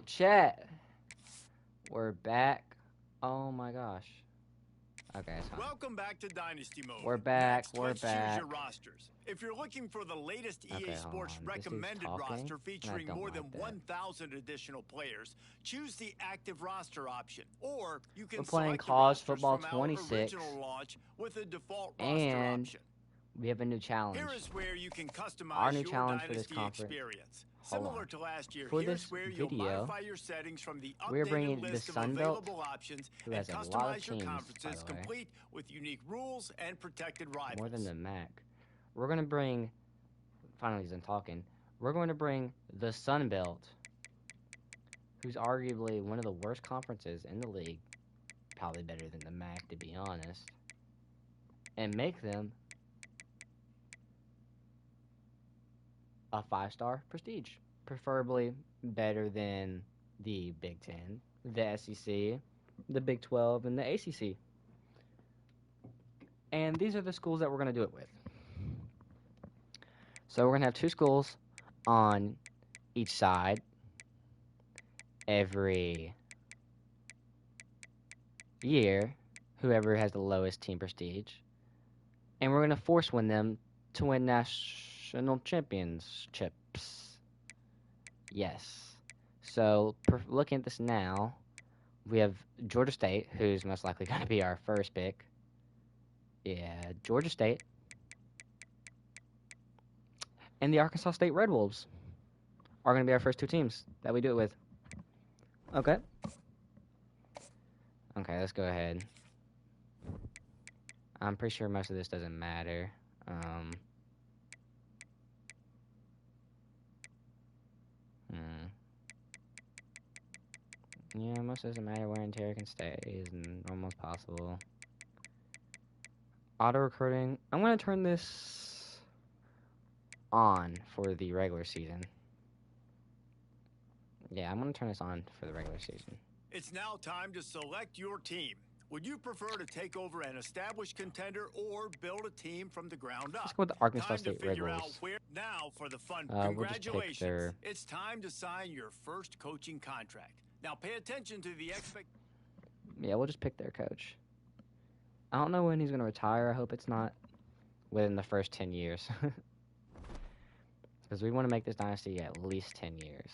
chat. We're back. Oh my gosh. Okay, it's fine. Welcome back to Dynasty Mode. We're back. Next, We're let's back. choose your rosters. If you're looking for the latest EA Okay, hold Sports on. This dude's recommended talking, roster and featuring I don't more like than that. 1,000 additional players, choose the active roster option. Or you can We're playing select the College rosters Football from our 26, original launch with a default roster and option. we have a new challenge. Here is where you can customize Our new your challenge for this Dynasty conference. experience. Hold Similar on. to last year, For here's this where you'll video, modify your settings from the we're bringing updated the list of Sun Belt, available options who and has a lot of customize your teams, by conferences the way. complete with unique rules and protected rivals. More than the MAC. We're going to bring, finally he's done talking, we're going to bring the Sun Belt, who's arguably one of the worst conferences in the league, probably better than the MAC to be honest, and make them a 5-star prestige. Preferably better than the Big Ten, the SEC, the Big 12, and the ACC. And these are the schools that we're going to do it with. So we're going to have 2 schools on each side every year, whoever has the lowest team prestige. And we're going to force win them to win national championships. Yes. So, looking at this now, we have Georgia State, who's most likely going to be our first pick. Yeah, Georgia State. And the Arkansas State Red Wolves are going to be our first 2 teams that we do it with. Okay. Okay, let's go ahead. I'm pretty sure most of this doesn't matter. Yeah, most doesn't matter. Wear and tear can stay as normal as possible. Auto recruiting. I'm going to turn this on for the regular season. Yeah, I'm going to turn this on for the regular season. It's now time to select your team. Would you prefer to take over an established contender or build a team from the ground up? Let's go with the Arkansas Time State to Red figure out Wolves. where. Now for the fun. We'll just pick Congratulations. their... It's time to sign your first coaching contract. Now pay attention to the Yeah, we'll just pick their coach. I don't know when he's going to retire. I hope it's not within the first 10 years. Because we want to make this dynasty at least 10 years.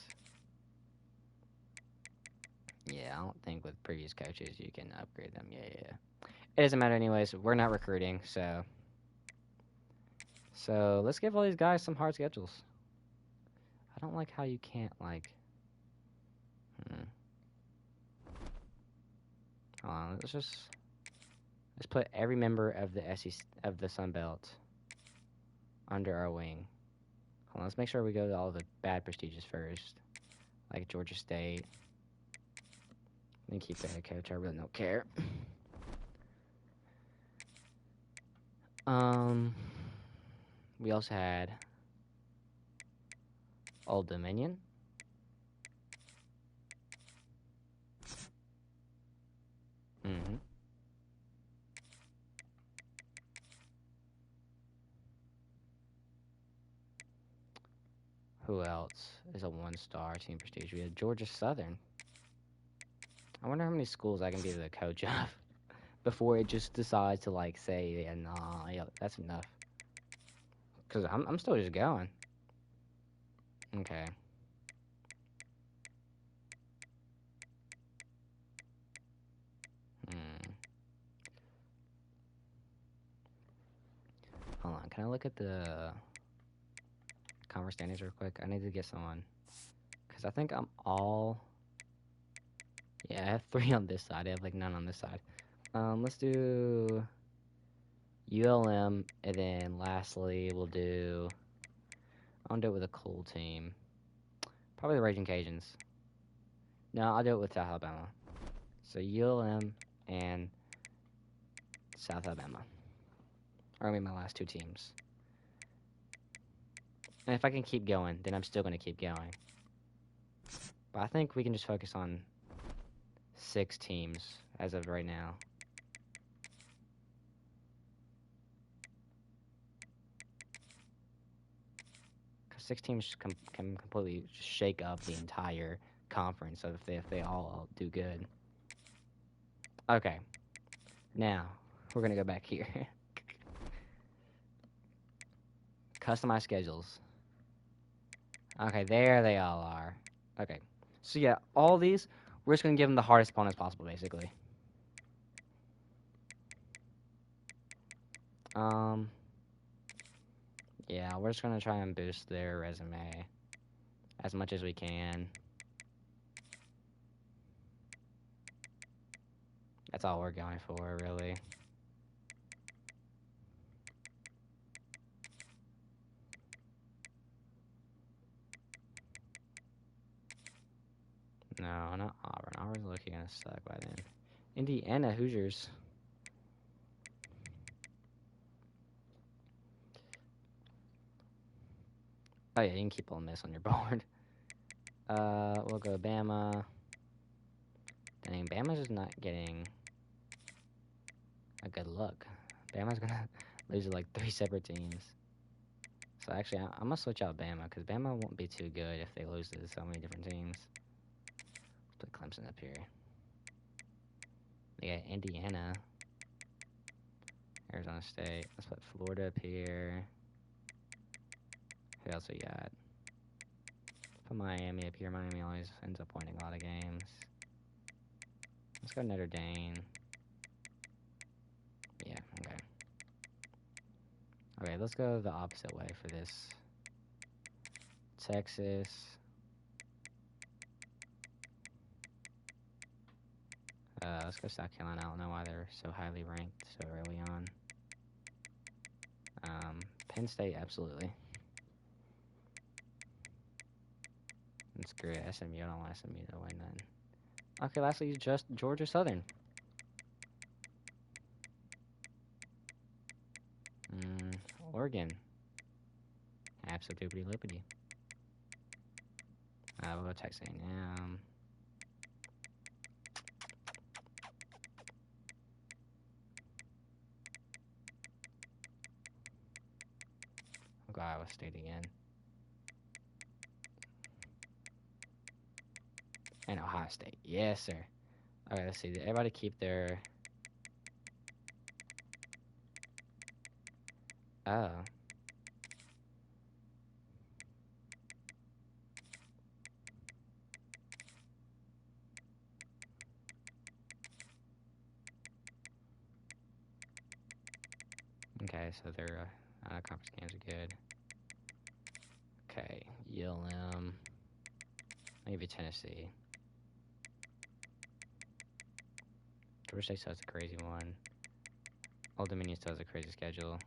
Yeah, I don't think with previous coaches you can upgrade them. Yeah. It doesn't matter anyways. We're not recruiting, so... So, let's give all these guys some hard schedules. I don't like how you can't, like... Hold on, let's put every member of the SEC, of the Sun Belt under our wing. Hold on, let's make sure we go to all the bad prestiges first. Like Georgia State. Then keep the head coach. I really don't care. We also had Old Dominion. Who else is a 1-star team prestige? We had Georgia Southern. I wonder how many schools I can be the coach of before it just decides to like say, yeah, nah, yeah, that's enough. Cause I'm still just going. Okay. Hold on, can I look at the conference standings real quick? I need to get someone. Because I think I'm all... Yeah, I have 3 on this side. I have like none on this side. Let's do ULM, and then lastly we'll do... I'll do it with a cool team. Probably the Raging Cajuns. No, I'll do it with South Alabama. So ULM and South Alabama are going to be my last 2 teams. And if I can keep going, then I'm still going to keep going. But I think we can just focus on 6 teams as of right now. Because 6 teams can completely shake up the entire conference of if they all do good. Okay, now we're gonna go back here. Customize schedules. Okay, there they all are. Okay, so yeah, all these we're just gonna give them the hardest opponents possible, basically. Yeah, we're just gonna try and boost their resume as much as we can. That's all we're going for, really. No, not Auburn. Auburn's looking gonna suck by then. Indiana Hoosiers. Oh yeah, you can keep Ole Miss on your board. We'll go Bama. Dang, Bama's just not getting a good look. Bama's gonna lose to like 3 separate teams. So actually, I'm gonna switch out Bama because Bama won't be too good if they lose to so many different teams. Let's put Clemson up here. They got Indiana, Arizona State. Let's put Florida up here. Who else we got? Put Miami up here. Miami always ends up winning a lot of games. Let's go Notre Dame. Yeah, okay. Okay, let's go the opposite way for this. Texas. Let's go South Carolina. I don't know why they're so highly ranked so early on. Penn State, absolutely. And screw it, SMU. I don't want SMU to win then. Okay, lastly, just Georgia Southern. Oregon. Absolutely lippity. We'll go Texas A&M. We'll go Iowa State again. And Ohio State. Yes, sir. Okay, let's see. Did everybody keep their... Oh. Okay, so their conference games are good. Okay, ULM. I'll give you Tennessee. Georgia State still has a crazy one. Old Dominion still has a crazy schedule.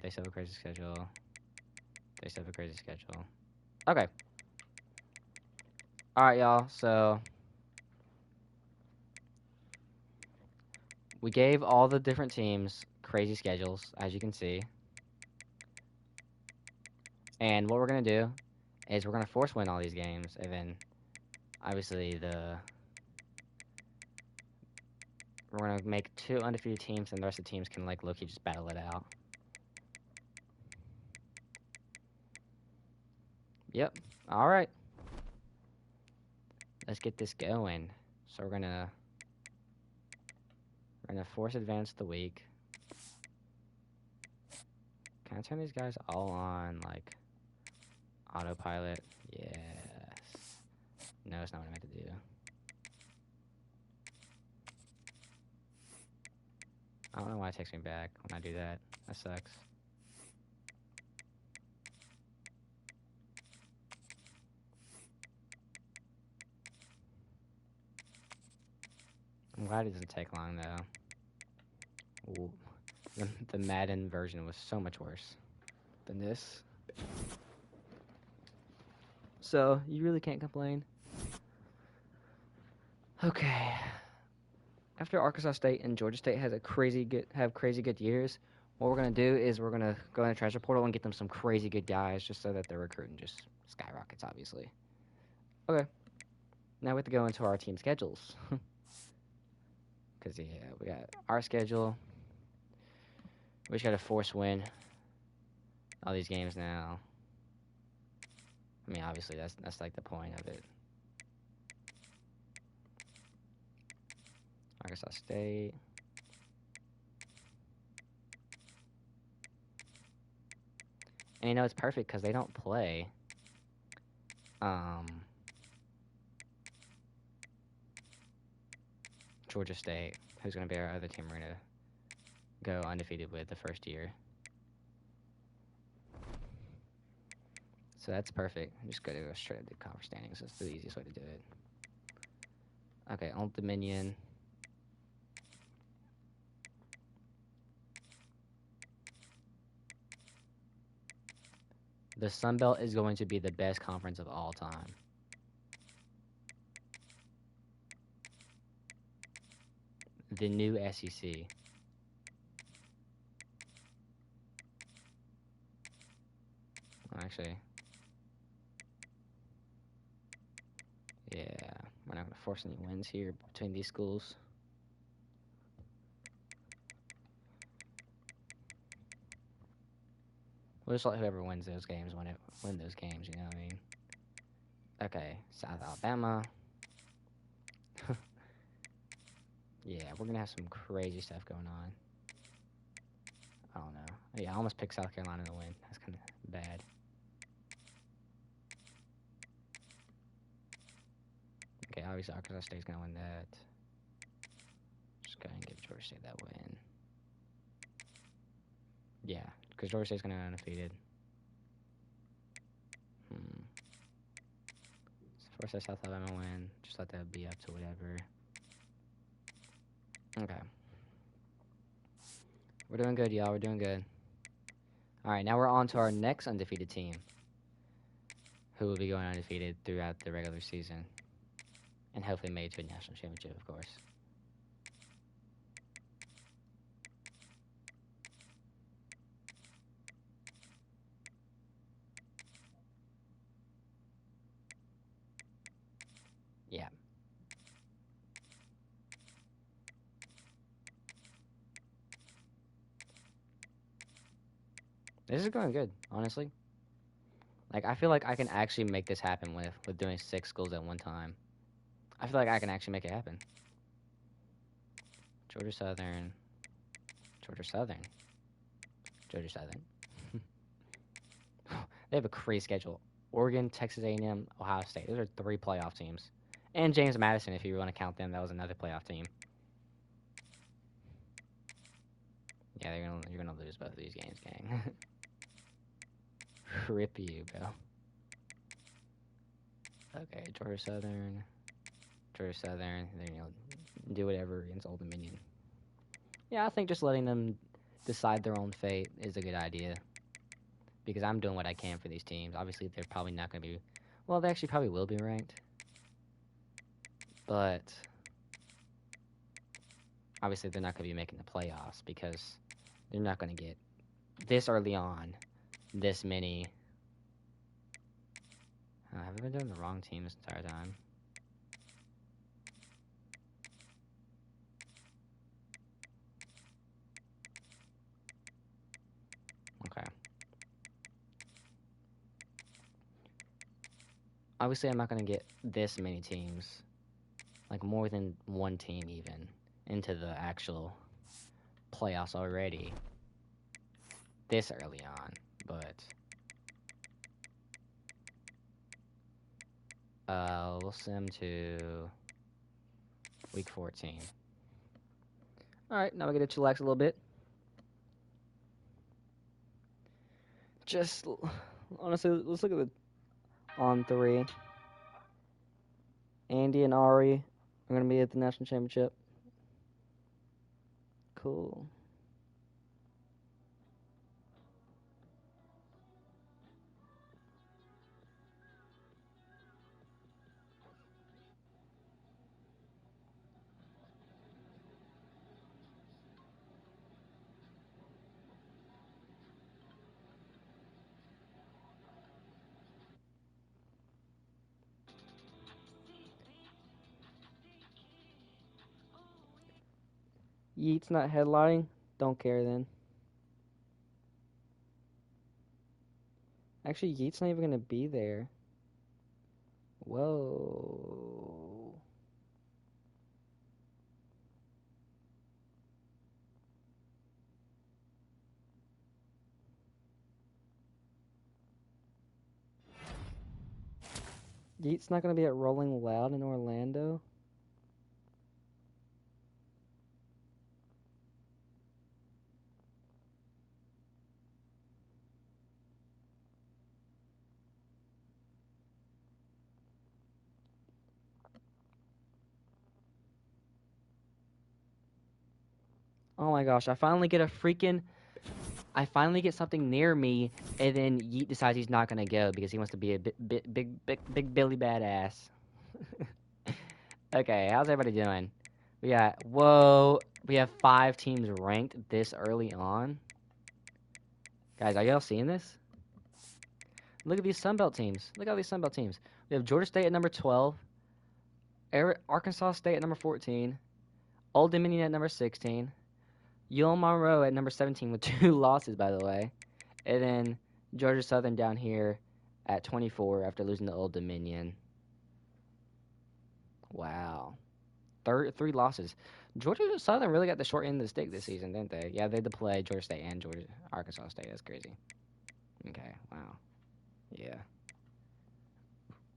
They still have a crazy schedule. They still have a crazy schedule. Okay. Alright, y'all. So, we gave all the different teams crazy schedules, as you can see. And what we're going to do is we're going to force win all these games. And then, obviously, we're going to make 2 undefeated teams, and the rest of the teams can, like, low-key just battle it out. Yep. All right. Let's get this going. So we're gonna force advance the week. Can I turn these guys all on like autopilot? Yes. No, it's not what I meant to do. I don't know why it takes me back when I do that. That sucks. I'm glad it doesn't take long, though. Ooh. The Madden version was so much worse than this. So, you really can't complain. Okay. After Arkansas State and Georgia State have crazy good years, what we're going to do is we're going to go in the transfer portal and get them some crazy good guys just so that their recruiting just skyrockets, obviously. Okay. Now we have to go into our team schedules. Because, yeah, we got our schedule. We just got to force win all these games now. I mean, obviously, that's like the point of it. Arkansas State. And you know, it's perfect because they don't play Georgia State, who's going to be our other team we're going to go undefeated with the first year. So that's perfect. I'm just going to go straight up to conference standings. That's the easiest way to do it. Okay, Old Dominion. The Sun Belt is going to be the best conference of all time. The new SEC. Actually, yeah, we're not going to force any wins here between these schools. We'll just let whoever wins those games win those games, you know what I mean? Okay, South Alabama. Yeah, we're going to have some crazy stuff going on. I don't know. Yeah, I almost picked South Carolina to win. That's kind of bad. Okay, obviously Arkansas State's going to win that. Just go ahead and give Georgia State that win. Yeah, because Georgia State's going to go undefeated. So force that South Alabama win. Just let that be up to whatever. Okay. We're doing good, y'all. We're doing good. All right, now we're on to our next undefeated team, who will be going undefeated throughout the regular season, and hopefully made it to a national championship, of course. Yeah. This is going good, honestly. Like, I feel like I can actually make this happen with doing 6 schools at one time. I feel like I can actually make it happen. Georgia Southern. Georgia Southern. Georgia Southern. They have a crazy schedule. Oregon, Texas A&M, Ohio State. Those are 3 playoff teams. And James Madison, if you want to count them, that was another playoff team. Yeah, you're gonna lose both of these games, gang. Rip you, bro. Okay, Georgia Southern. Georgia Southern. Then do whatever against Old Dominion. Yeah, I think just letting them decide their own fate is a good idea. Because I'm doing what I can for these teams. Obviously, they're probably not going to be... Well, they actually probably will be ranked. But... obviously, they're not going to be making the playoffs because they're not going to get this early on this many... have I been doing the wrong team this entire time? Okay. Obviously, I'm not going to get this many teams, like more than one team even, into the actual playoffs already this early on, but we'll send them to week 14. Alright, now we get to chillax a little bit. Just, honestly, let's look at the on 3. Andy and Ari are going to be at the national championship. Cool. Yeet's not headlining? Don't care then. Actually, Yeet's not even going to be there. Whoa. Yeet's not going to be at Rolling Loud in Orlando? Oh my gosh, I finally get something near me, and then Yeet decides he's not gonna go because he wants to be a big Billy badass. Okay, how's everybody doing? We have 5 teams ranked this early on. Guys, are y'all seeing this? Look at these Sunbelt teams. Look at all these Sunbelt teams. We have Georgia State at number 12, Arkansas State at number 14, Old Dominion at number 16, UL Monroe at number 17 with 2 losses, by the way. And then Georgia Southern down here at 24 after losing to Old Dominion. Wow. 3 losses. Georgia Southern really got the short end of the stick this season, didn't they? Yeah, they had to play Georgia State and Arkansas State. That's crazy. Okay, wow. Yeah.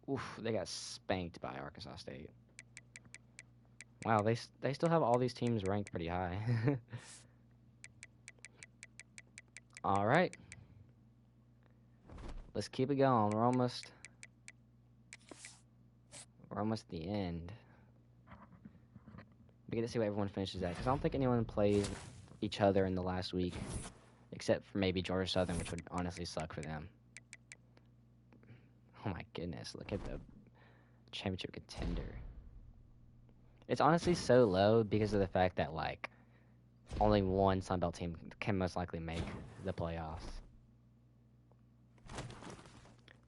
Oof, they got spanked by Arkansas State. Wow, they still have all these teams ranked pretty high. All right. Let's keep it going. We're almost at the end. We get to see what everyone finishes at, because I don't think anyone plays each other in the last week, except for maybe Georgia Southern, which would honestly suck for them. Oh my goodness, look at the championship contender. It's honestly so low because of the fact that, like, only one Sunbelt team can most likely make the playoffs.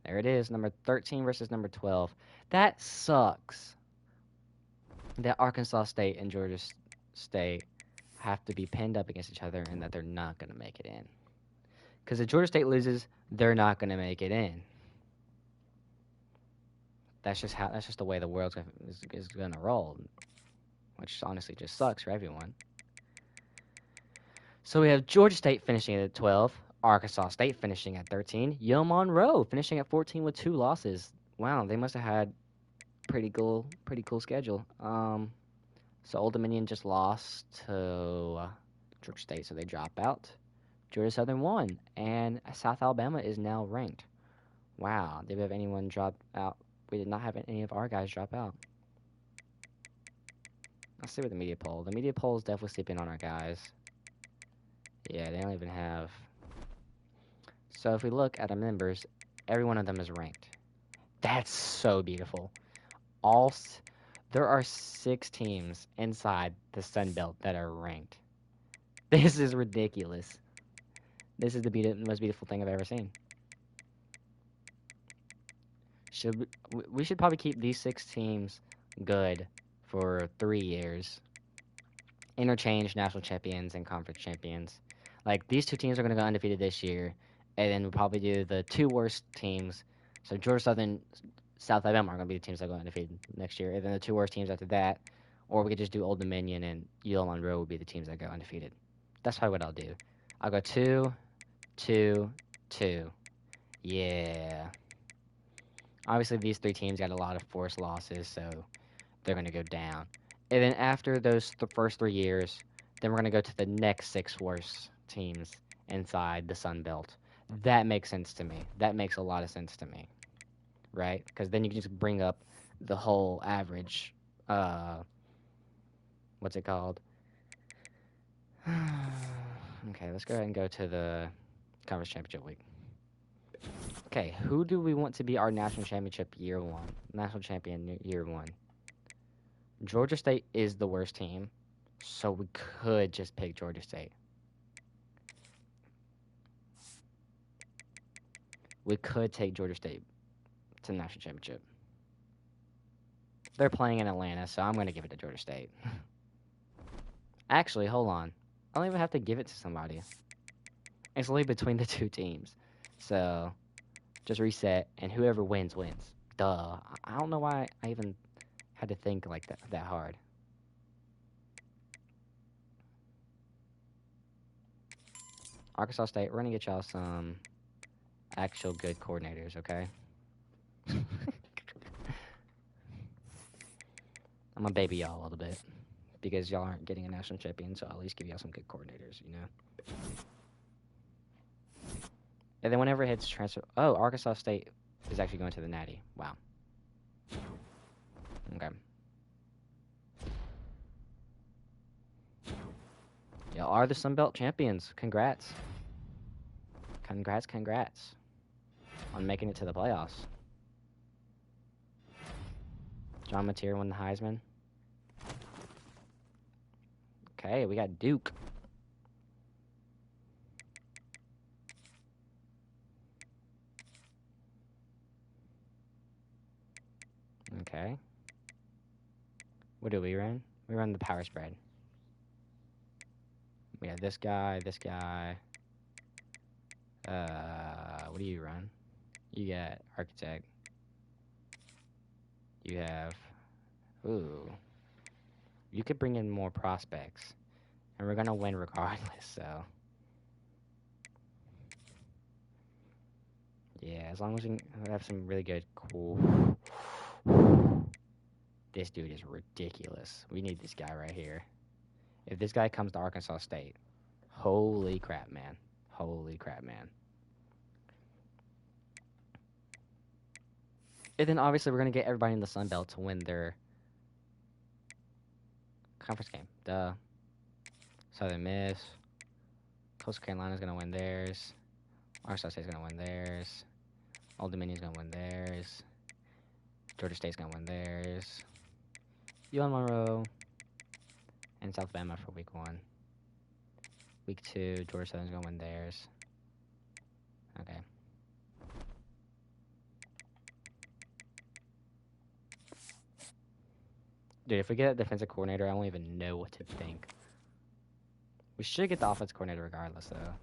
There it is, number 13 versus number 12. That sucks. That Arkansas State and Georgia State have to be pinned up against each other and that they're not going to make it in. Because if Georgia State loses, they're not going to make it in. That's just the way the world is going to roll, which honestly just sucks for everyone. So we have Georgia State finishing at 12, Arkansas State finishing at 13, UL Monroe finishing at 14 with 2 losses. Wow, they must have had pretty cool schedule. So Old Dominion just lost to Georgia State, so they drop out. Georgia Southern won, and South Alabama is now ranked. Wow, did we have anyone drop out? We did not have any of our guys drop out. Let's see what the media poll. The media poll is definitely sleeping on our guys. Yeah, they don't even have. So if we look at our members, every one of them is ranked. That's so beautiful. There are 6 teams inside the Sun Belt that are ranked. This is ridiculous. This is the most beautiful thing I've ever seen. We should probably keep these 6 teams good for 3 years. Interchange national champions and conference champions. Like, these 2 teams are going to go undefeated this year, and then we'll probably do the 2 worst teams. So Georgia Southern, South Alabama are going to be the teams that go undefeated next year, and then the 2 worst teams after that. Or we could just do Old Dominion and UL Monroe would be the teams that go undefeated. That's probably what I'll do. I'll go 2, 2, 2. Yeah. Obviously, these 3 teams got a lot of forced losses, so they're going to go down. And then after the first 3 years, then we're going to go to the next 6 worst teams inside the Sun Belt. That makes sense to me. That makes a lot of sense to me, right? Because then you can just bring up the whole average, what's it called? Okay, let's go ahead and go to the Conference Championship Week. Okay, who do we want to be our national championship year 1? National champion year 1. Georgia State is the worst team, so we could just pick Georgia State. We could take Georgia State to the national championship. They're playing in Atlanta, so I'm going to give it to Georgia State. Actually, hold on. I don't even have to give it to somebody. It's only between the 2 teams. So, just reset, and whoever wins, wins. duh. I don't know why I even had to think like that hard. Arkansas State, we're gonna get y'all some actual good coordinators, okay? I'm gonna baby y'all a little bit because y'all aren't getting a national champion, so I'll at least give y'all some good coordinators, you know? And then whenever it hits transfer, oh, Arkansas State is actually going to the Natty. Wow. Okay. Y'all are the Sun Belt champions. Congrats. Congrats on making it to the playoffs. John Mateer won the Heisman. Okay, we got Duke. Okay. What do we run? We run the power spread. We have this guy. What do you run? You got architect. You have, ooh. You could bring in more prospects. And we're gonna win regardless, so. Yeah, as long as we can have some really good, cool. This dude is ridiculous. We need this guy right here. If this guy comes to Arkansas State, holy crap, man. Holy crap, man. And then obviously we're going to get everybody in the Sun Belt to win their conference game. Duh. Southern Miss. Coastal Carolina's going to win theirs. Arkansas State's going to win theirs. Old Dominion's going to win theirs. Georgia State's going to win theirs. UL Monroe and South Bama for week 1. Week 2, Georgia Southern's going to win theirs. Okay. Dude, if we get a defensive coordinator, I don't even know what to think. We should get the offensive coordinator regardless, though.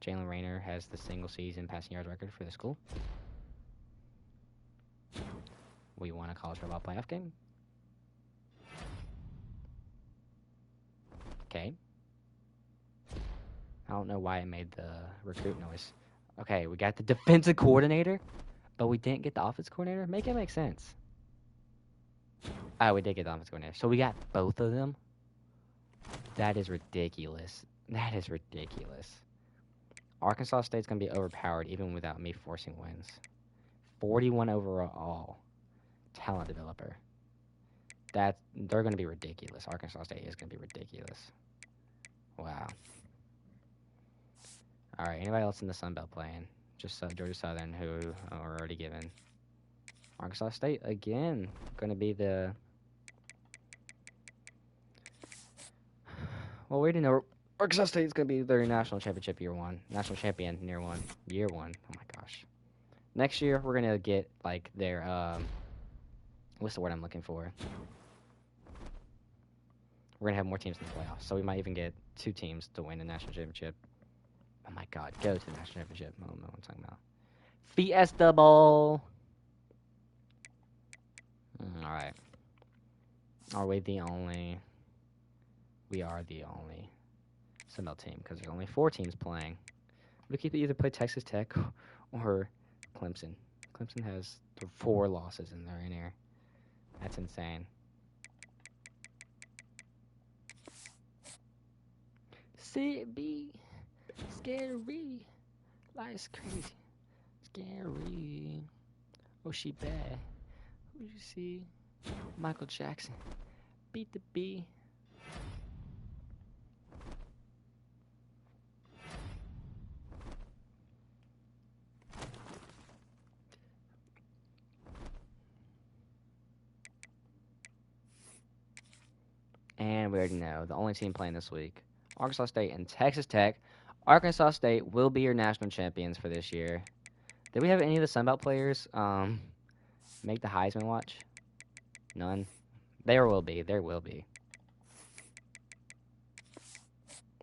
Jalen Rayner has the single season passing yards record for the school. We won a college football playoff game. Okay. I don't know why I made the recruit noise. Okay, we got the defensive coordinator, but we didn't get the offensive coordinator. Make it make sense. Oh, we did get the offensive coordinator. So we got both of them? That is ridiculous. That is ridiculous. Arkansas State's going to be overpowered even without me forcing wins. 41 overall. Talent developer. They're going to be ridiculous. Arkansas State is going to be ridiculous. Wow. All right, anybody else in the Sun Belt playing? Just Georgia Southern, who are already given. Arkansas State, again, going to be the... Well, we already know Arkansas State is going to be their national championship year 1. National champion year 1. Year 1. Oh, my gosh. Next year, we're going to get, like, their... what's the word I'm looking for? We're going to have more teams in the playoffs, so we might even get 2 teams to win the national championship. Oh, my God. Go to the national championship. I don't know what I'm talking about. Fiesta Bowl. All right. Are we the only... We are the only Sun Belt team because there's only 4 teams playing. We could either play Texas Tech or Clemson. Clemson has 4 losses in their in-air. That's insane. CB. Scary. Life's crazy. Scary. Oh, she bad. Who you see? Michael Jackson. Beat the B. And we already know the only team playing this week, Arkansas State and Texas Tech. Arkansas State will be your national champions for this year. Did we have any of the Sun Belt players make the Heisman watch? None. There will be. There will be.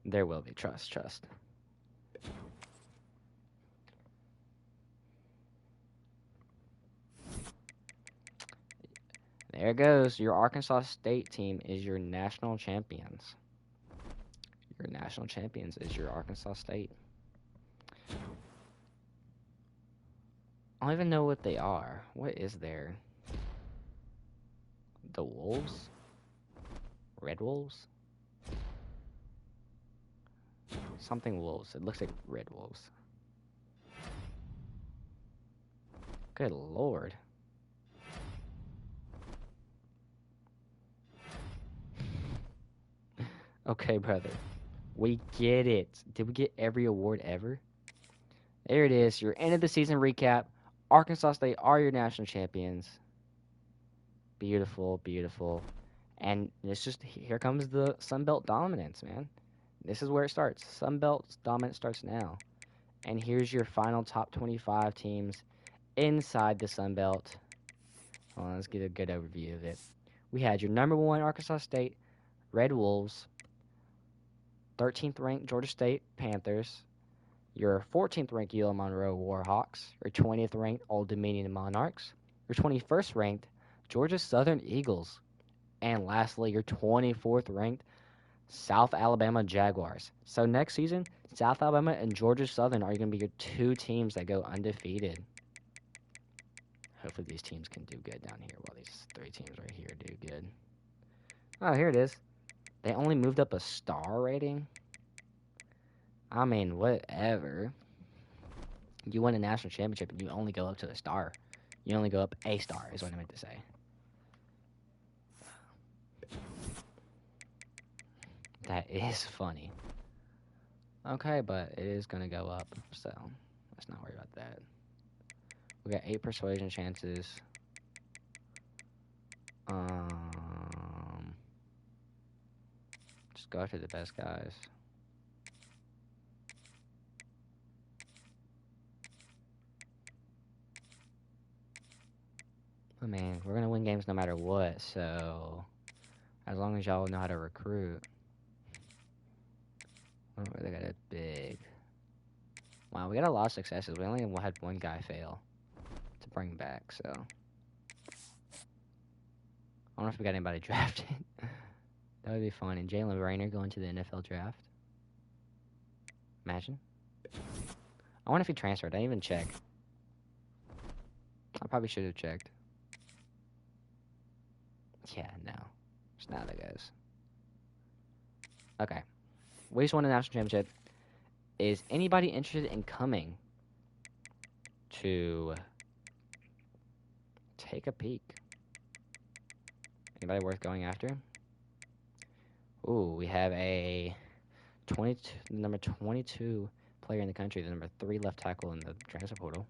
There will be. Trust. There it goes. Your Arkansas State team is your national champions. Your national champions is your Arkansas State. I don't even know what they are. What is there? The Wolves? Red Wolves? Something Wolves. It looks like Red Wolves. Good lord. Okay, brother. We get it. Did we get every award ever? There it is. Your end of the season recap. Arkansas State are your national champions. Beautiful, beautiful. And it's just, here comes the Sun Belt dominance, man. This is where it starts. Sun Belt dominance starts now. And here's your final top 25 teams inside the Sun Belt. Hold on, let's get a good overview of it. We had your number 1 Arkansas State Red Wolves, 13th ranked Georgia State Panthers, your 14th ranked UL Monroe Warhawks, your 20th ranked Old Dominion Monarchs, your 21st ranked Georgia Southern Eagles, and lastly, your 24th ranked South Alabama Jaguars. So next season, South Alabama and Georgia Southern are going to be your 2 teams that go undefeated. Hopefully these teams can do good down here while these 3 teams right here do good. Oh, here it is. They only moved up a star rating? I mean, whatever. You win a national championship and you only go up to a star. You only go up a star, is what I meant to say. That is funny. Okay, but it is going to go up, so let's not worry about that. We got 8 persuasion chances. Just go after the best guys. Oh man, we're gonna win games no matter what, so as long as y'all know how to recruit. Oh, they got a big. Wow, we got a lot of successes. We only had 1 guy fail to bring back, so. I don't know if we got anybody drafted. That would be fun. And Jalen Raynor going to the NFL draft. Imagine. I wonder if he transferred. I didn't even check. I probably should have checked. Yeah, no. It's not how that goes. Okay. We just won a national championship. Is anybody interested in coming to take a peek? Anybody worth going after? Ooh, we have a number 22 player in the country, the number 3 left tackle in the transfer portal.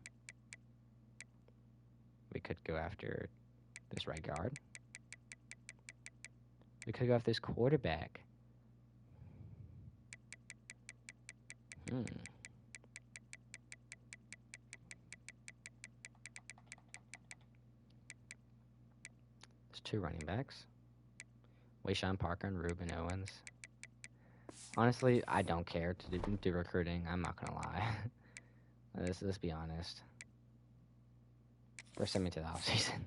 We could go after this right guard. We could go after this quarterback. There's 2 running backs. Wayshawn Parker and Ruben Owens. Honestly, I don't care to do recruiting. I'm not gonna lie. Let's be honest. Or send me to the offseason.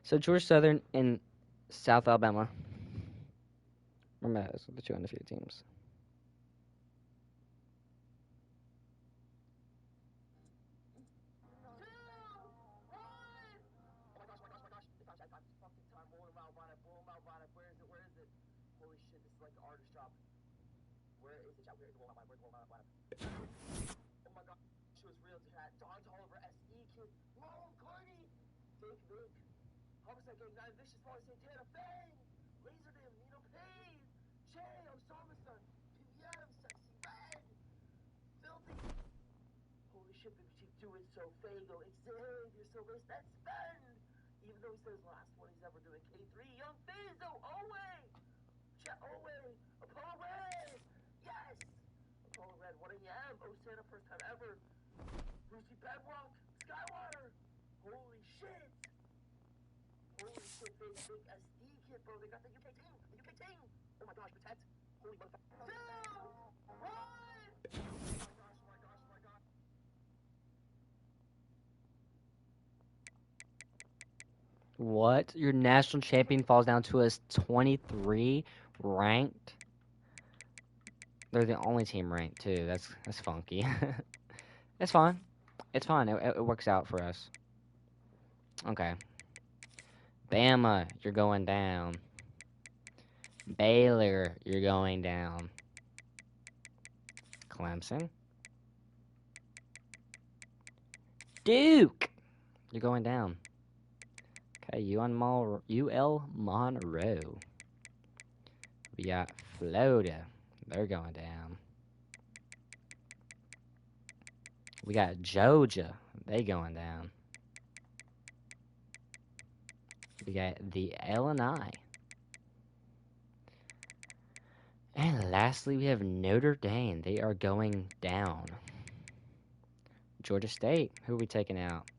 So Georgia Southern and South Alabama. Remember those are the 2 undefeated teams. What? Your national champion falls down to us 23 ranked? They're the only team ranked too. That's funky. It's fine. It's fine. It works out for us. Okay. Bama, you're going down. Baylor, you're going down. Clemson. Duke, you're going down. Okay, UL Monroe. We got Florida. They're going down. We got Georgia. They going down. We got the Illini. And lastly, we have Notre Dame. They are going down. Georgia State. Who are we taking out?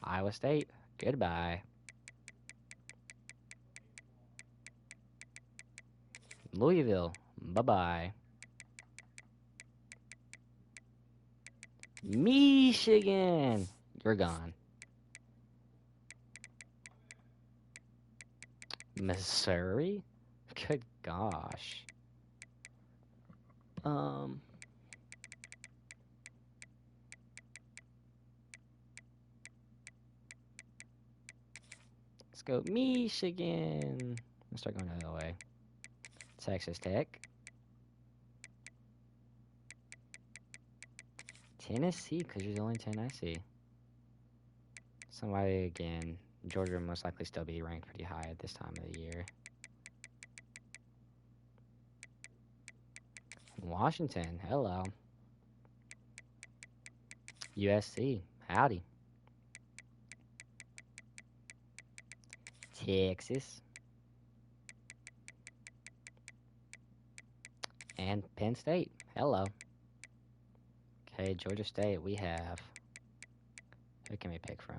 Iowa State. Goodbye. Louisville. Bye-bye. Michigan. You're gone. Missouri? Good gosh. Let's go Michigan. Let's start going the other way. Texas Tech. Tennessee, because you're the only 10 I see. Somebody again. Georgia will most likely still be ranked pretty high at this time of the year. Washington, hello. USC, howdy. Texas. And Penn State, hello. Okay, Georgia State, we have... Who can we pick from?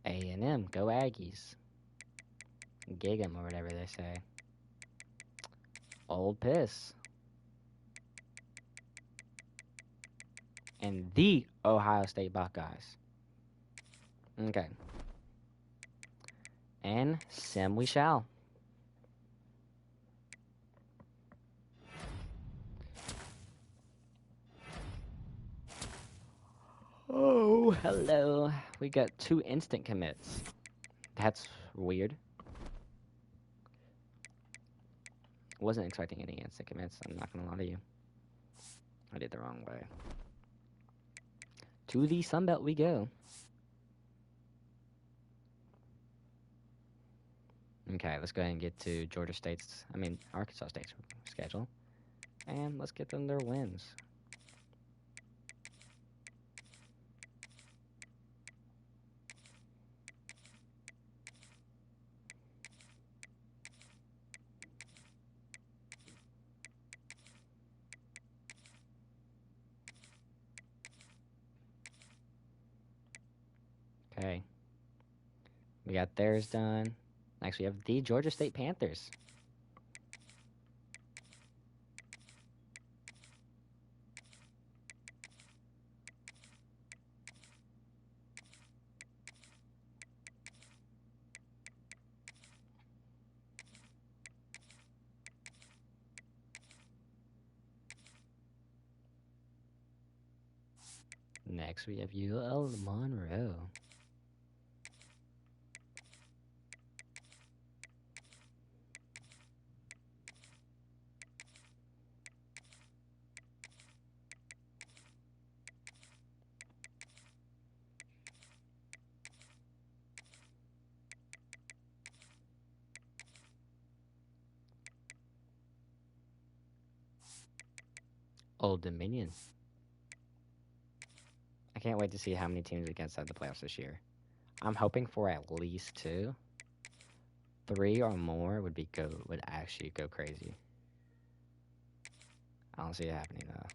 A&M, go Aggies. Gig 'em or whatever they say. Old Piss. And the Ohio State Buckeyes. Okay. And sim we shall. Oh, hello. We got 2 instant commits. That's weird. Wasn't expecting any instant commits, I'm not gonna lie to you. I did the wrong way. To the Sunbelt we go. Okay, let's go ahead and get to Arkansas State's schedule. And let's get them their wins. Okay. We got theirs done. Next, we have the Georgia State Panthers. Next, we have UL Monroe. Old Dominion. I can't wait to see how many teams we get inside the playoffs this year. I'm hoping for at least 2. 3 or more would actually go crazy. I don't see it happening though.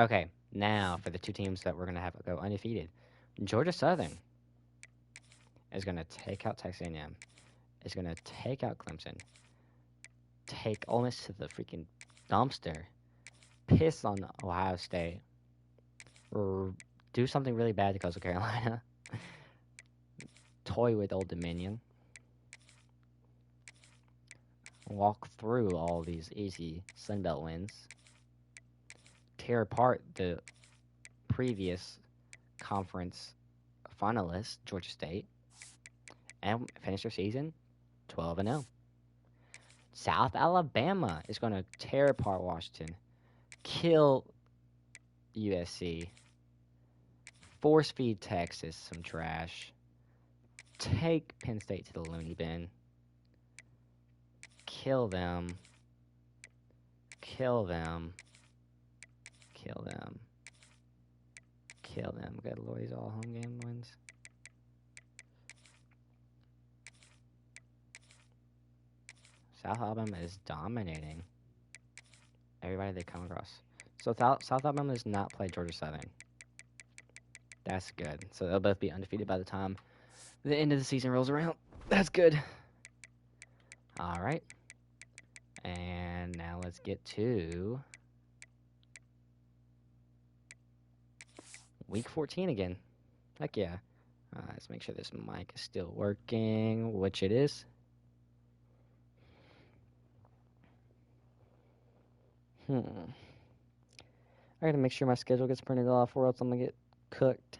Okay, now for the 2 teams that we're gonna have go undefeated. Georgia Southern is going to take out Texas A&M. Is going to take out Clemson. Take Ole Miss to the freaking dumpster. Piss on Ohio State. Or do something really bad to Coastal Carolina. Toy with Old Dominion. Walk through all these easy Sunbelt wins. Tear apart the previous conference finalists, Georgia State, and finish their season 12-0. South Alabama is going to tear apart Washington, kill USC, force feed Texas some trash, take Penn State to the loony bin, kill them, kill them, kill them, kill them. Good Lord, these all home game wins. South Alabama is dominating everybody they come across. So South Alabama does not play Georgia Southern. That's good. So they'll both be undefeated by the time the end of the season rolls around. That's good. All right. And now let's get to week 14 again. Heck yeah. Let's make sure this mic is still working, which it is. I gotta make sure my schedule gets printed off, or else I'm gonna get cooked.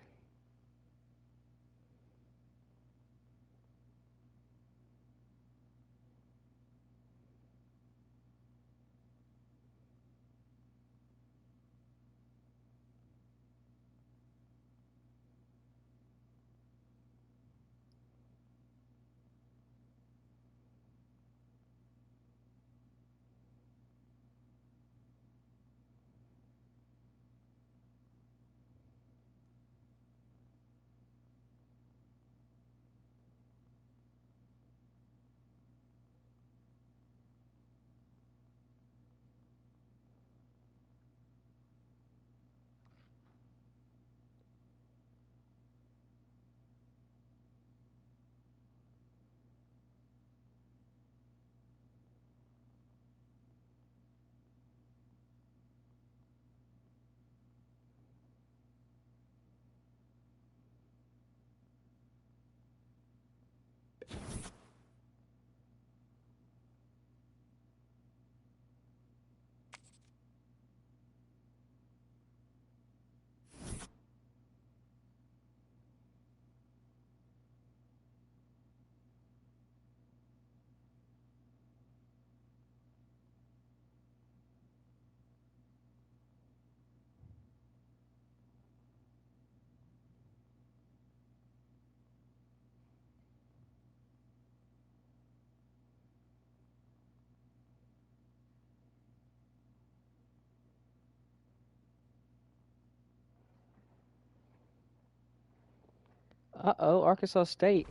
Uh-oh, Arkansas State.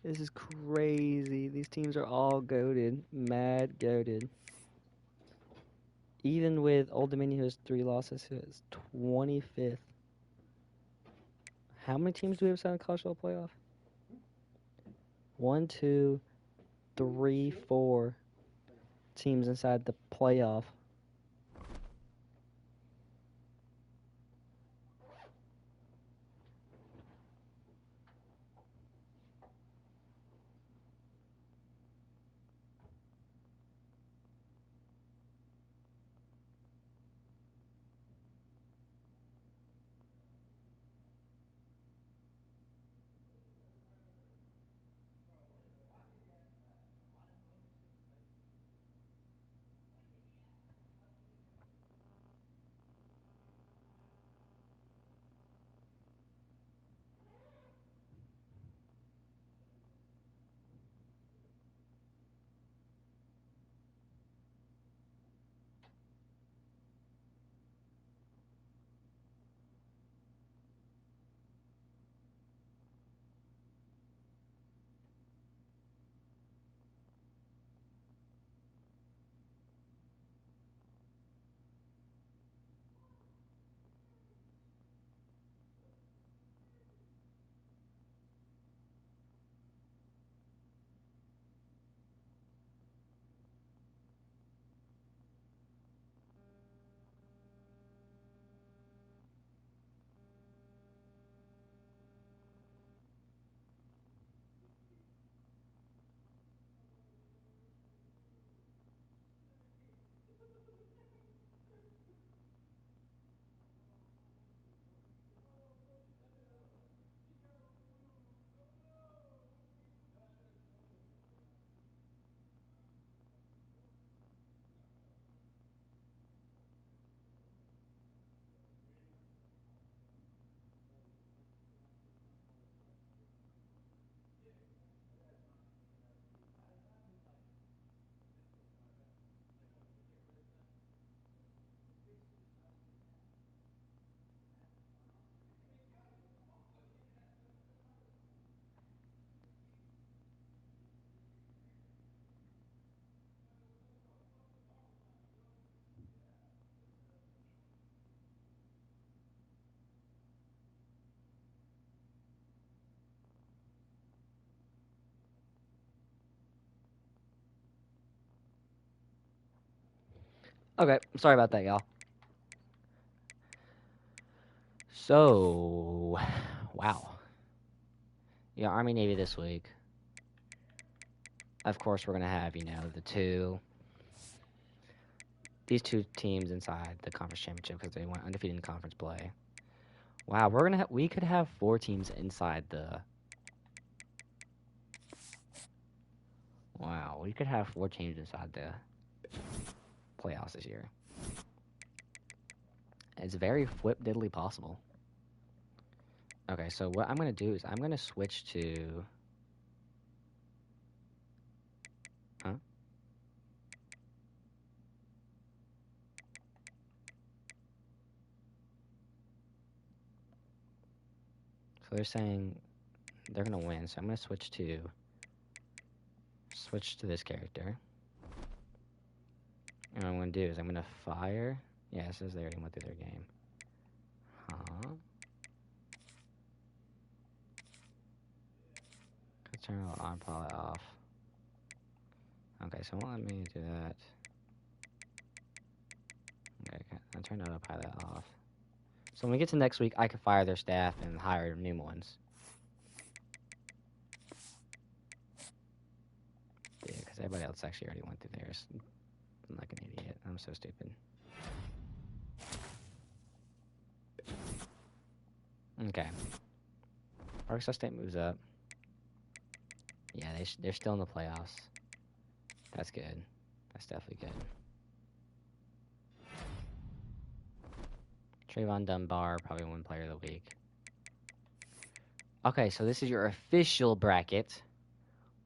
This is crazy. These teams are all goated. Mad goated. Even with Old Dominion, who has 3 losses, who is 25th. How many teams do we have signed in the college football playoff? 1, 2, 3, 4 teams inside the playoff. Okay, sorry about that, y'all. So, wow. Yeah, Army Navy this week. Of course, we're gonna have these two teams inside the conference championship because they went undefeated in conference play. Wow, we could have 4 teams inside the. Wow, we could have 4 teams inside the playoffs this year. It's very flip diddly possible. Okay, so what I'm gonna do is I'm gonna switch to. Huh? So they're saying they're gonna win, so I'm gonna switch to this character. And what I'm gonna do is I'm gonna fire. Yeah, it says they already went through their game. Huh? Could turn the autopilot off. Okay, so it won't let me do that. Okay, I turned autopilot off. So when we get to next week, I can fire their staff and hire new ones. Yeah, because everybody else actually already went through theirs. I'm like an idiot. I'm so stupid. Okay. Arkansas State moves up. Yeah, they're still in the playoffs. That's good. That's definitely good. Trayvon Dunbar probably win Player of the Week. Okay, so this is your official bracket.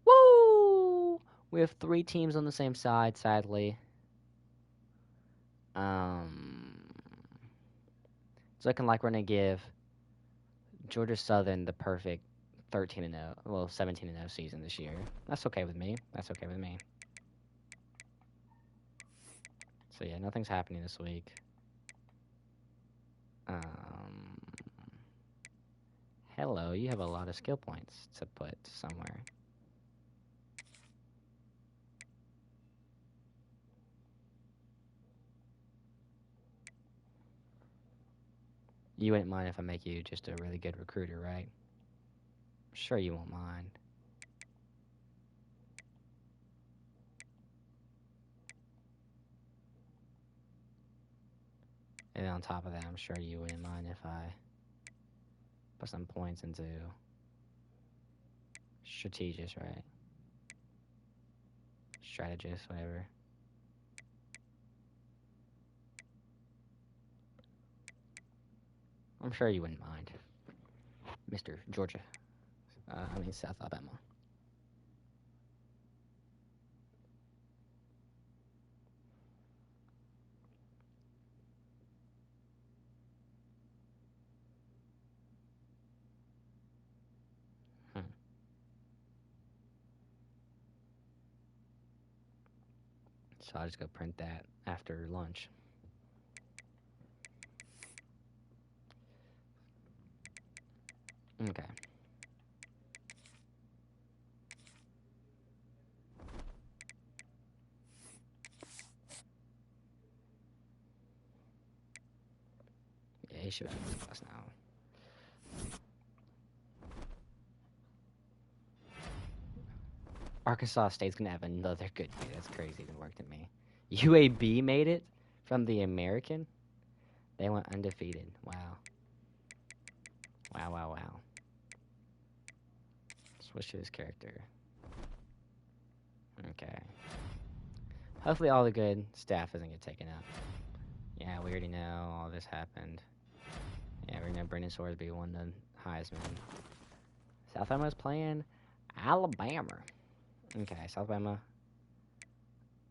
Woo! We have 3 teams on the same side, sadly. It's looking like we're gonna give Georgia Southern the perfect 13-0, well 17-0 season this year. That's okay with me. That's okay with me. So yeah, nothing's happening this week. Hello, you have a lot of skill points to put somewhere. You wouldn't mind if I make you just a really good recruiter, right? Sure you won't mind. And on top of that, I'm sure you wouldn't mind if I put some points into strategist, right? Strategist, whatever. I'm sure you wouldn't mind. Mr. Georgia. South Alabama. So I'll just go print that after lunch. Okay. Yeah, he should have in this class now. Arkansas State's gonna have another good year. That's crazy to work to me. UAB made it from the American. They went undefeated. Wow. Wow. Switch to this character. Okay. Hopefully all the good staff doesn't get taken out. Yeah, we already know all this happened. Yeah, we know Brendan Sorsby won the Heisman. South Alabama's playing Alabama. Okay, South Alabama.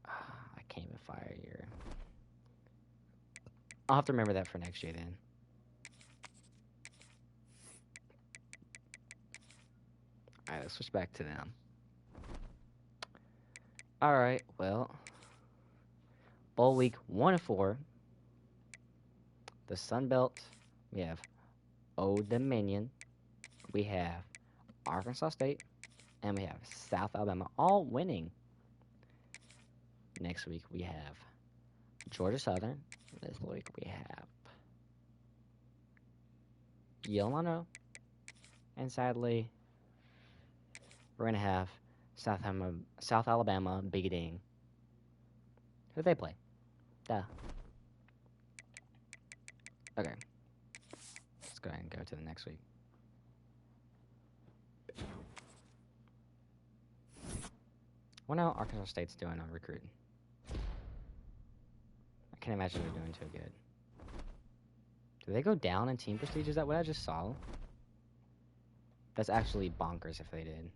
I can't even fire your. I'll have to remember that for next year then. Alright, let's switch back to them. Alright, well. Bowl week 1 of 4. The Sun Belt. We have Old Dominion. We have Arkansas State. And we have South Alabama all winning. Next week we have Georgia Southern. This week we have Yolanda. And sadly, we're going to have South Alabama beating. Who they play? Duh. Okay. Let's go ahead and go to the next week. I wonder how Arkansas State's doing on recruiting. I can't imagine they're doing too good. Do they go down in team prestige? Is that what I just saw? That's actually bonkers if they did.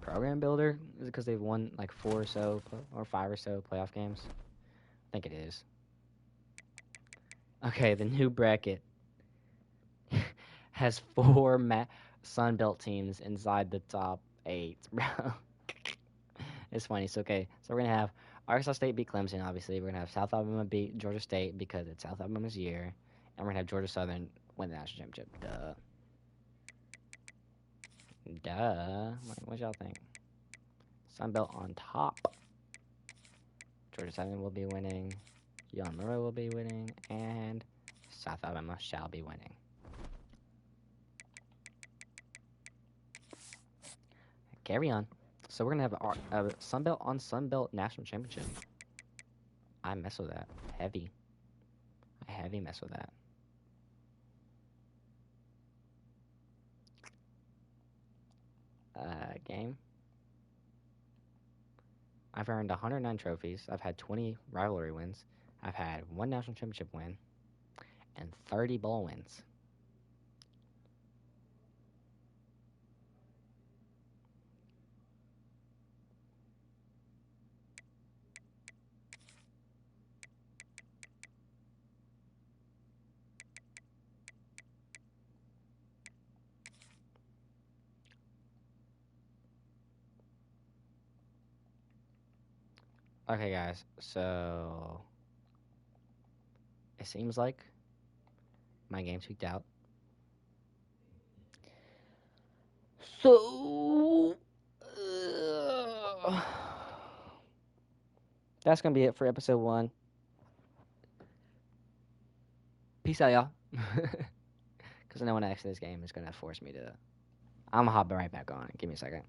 Program builder? Is it because they've won like 4 or so, or 5 or so playoff games? I think it is. Okay, the new bracket has 4 Sun Belt teams inside the top 8, bro. It's funny. So, okay, so we're going to have Arkansas State beat Clemson, obviously. We're going to have South Alabama beat Georgia State because it's South Alabama's year. And we're going to have Georgia Southern win the national championship. Duh. Duh. What y'all think? Sun Belt on top. Georgia Southern will be winning. Young Monroe will be winning. And South Alabama shall be winning. Carry on. So we're going to have a Sun Belt on Sun Belt national championship. I mess with that. Heavy. I heavy mess with that. Game. I've earned 109 trophies. I've had 20 rivalry wins. I've had 1 national championship win. And 30 bowl wins. Okay, guys, so it seems like my game tweaked out. So that's gonna be it for episode 1. Peace out, y'all. Because I know when I exit this game, it's gonna force me to. I'm gonna hop right back on. Give me a second.